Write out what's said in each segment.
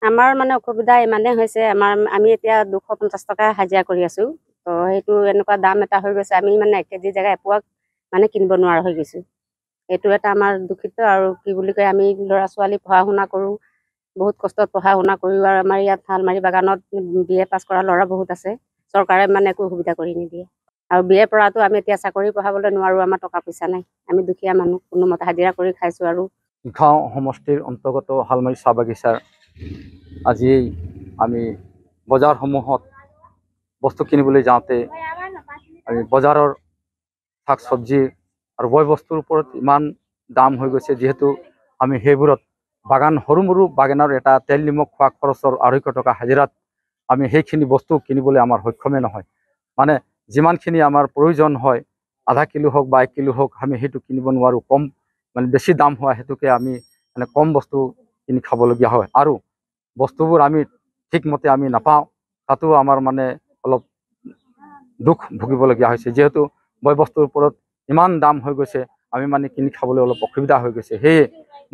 আমাৰ মানে অসুবিধা ইমানে হৈছে, আমি এতিয়া 250 টকা হাজিৰা কৰি আছো। তো সেইটো এনেকুৱা দাম এটা হৈ গৈছে, আমি মানে 1 কেজি জেগা এপোৱা মানে কিনিব নোৱাৰা হৈ গৈছো। এইটো এটা আমাৰ দুখিত। আৰু কি বুলি কয়, আমি ল'ৰা ছোৱালী পঢ়া শুনা কৰোঁ, বহুত কষ্টত পঢ়া শুনা কৰিও, আৰু আমাৰ ইয়াত শালমাৰী বাগানত BA পাছ কৰা ল'ৰা বহুত আছে। চৰকাৰে মানে একো সুবিধা কৰি নিদিয়ে। আৰু BA পঢ়াটো আমি এতিয়া চাকৰি পঢ়াবলৈ নোৱাৰোঁ, আমাৰ টকা পইচা নাই, আমি দুখীয়া মানুহ, কোনোমতে হাজিৰা কৰি খাইছোঁ। আৰু গাঁও সমষ্টিৰ অন্তৰ্গত শালমাৰী চাহ বাগিচাৰ আজি আমি বজাৰসমূহত বস্তু কিনিবলৈ যাওঁতে আমি বজাৰৰ শাক চব্জি আৰু বয় বস্তুৰ ওপৰত ইমান দাম হৈ গৈছে, যিহেতু আমি সেইবোৰত বাগান সৰু সৰু বাগানৰ এটা তেল নিমখ খোৱা খৰচৰ 250 টকা হাজিৰাত আমি সেইখিনি বস্তু কিনিবলৈ আমাৰ সক্ষমে নহয়। মানে যিমানখিনি আমাৰ প্ৰয়োজন হয়, আধা কিলো হওক বা 1 কিলো হওক, আমি সেইটো কিনিব নোৱাৰোঁ। কম মানে বেছি দাম হোৱা হেতুকে আমি মানে কম বস্তু কিনি খাবলগীয়া হয়, আৰু বস্তুবোৰ আমি ঠিকমতে আমি নাপাওঁ। তাতো আমাৰ মানে অলপ দুখ ভুগিবলগীয়া হৈছে, যিহেতু বয় বস্তুৰ ওপৰত ইমান দাম হৈ গৈছে, আমি মানে কিনি খাবলৈ অলপ অসুবিধা হৈ গৈছে। সেয়ে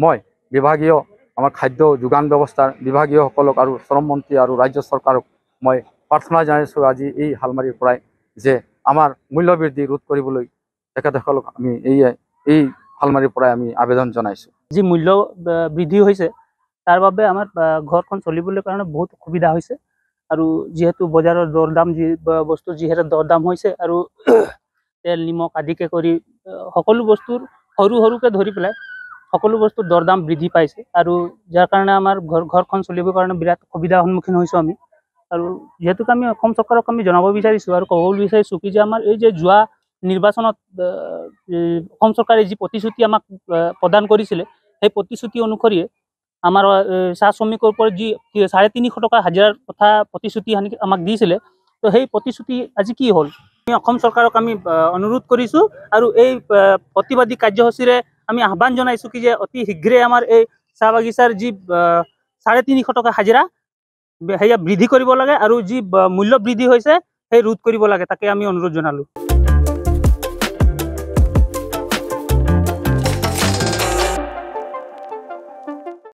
মই বিভাগীয় আমাৰ খাদ্য যোগান ব্যৱস্থাৰ বিভাগীয়সকলক আৰু শ্ৰম মন্ত্ৰী আৰু ৰাজ্য চৰকাৰক মই প্ৰাৰ্থনা জনাইছোঁ আজি এই শালমাৰীৰ পৰাই, যে আমাৰ মূল্য বৃদ্ধি ৰোধ কৰিবলৈ তেখেতসকলক আমি এই শালমাৰীৰ পৰাই আমি আবেদন জনাইছোঁ। যি মূল্য বৃদ্ধি হৈছে, তাৰ বাবে আমাৰ ঘৰখন চলিবলৈ কাৰণে বহুত অসুবিধা হৈছে। আৰু যিহেতু বজাৰৰ দৰদাম বস্তুৰ যিহেতু দৰদাম হৈছে, আৰু তেল নিমখ আদিকে কৰি সকলো বস্তুৰ সৰুকে ধৰি পেলাই সকলো বস্তুৰ দৰদাম বৃদ্ধি পাইছে। আৰু যাৰ কাৰণে আমাৰ ঘৰখন চলিবৰ কাৰণে বিৰাট অসুবিধাৰ সন্মুখীন হৈছোঁ আমি। আৰু যিহেতুকে আমি অসম চৰকাৰক আমি জনাব বিচাৰিছোঁ আৰু ক'ব বিচাৰিছোঁ কি, যে আমাৰ এই যে যোৱা নিৰ্বাচনত অসম চৰকাৰে যি প্ৰতিশ্ৰুতি আমাক প্ৰদান কৰিছিলে, সেই প্ৰতিশ্ৰুতি অনুসৰিয়ে আমাৰ চাহ শ্ৰমিকৰ ওপৰত যি 350 টকা হাজিৰাৰ কথা প্ৰতিশ্ৰুতি আমাক দিছিলে, তো সেই প্ৰতিশ্ৰুতি আজি কি হ'ল? আমি অসম চৰকাৰক আমি অনুৰোধ কৰিছোঁ, আৰু এই প্ৰতিবাদী কাৰ্যসূচীৰে আমি আহ্বান জনাইছোঁ কি, যে অতি শীঘ্ৰে আমাৰ এই চাহ বাগিচাৰ যি 350 টকা হাজিৰা সেয়া বৃদ্ধি কৰিব লাগে, আৰু যি মূল্য বৃদ্ধি হৈছে সেই ৰোধ কৰিব লাগে, তাকে আমি অনুৰোধ জনালোঁ।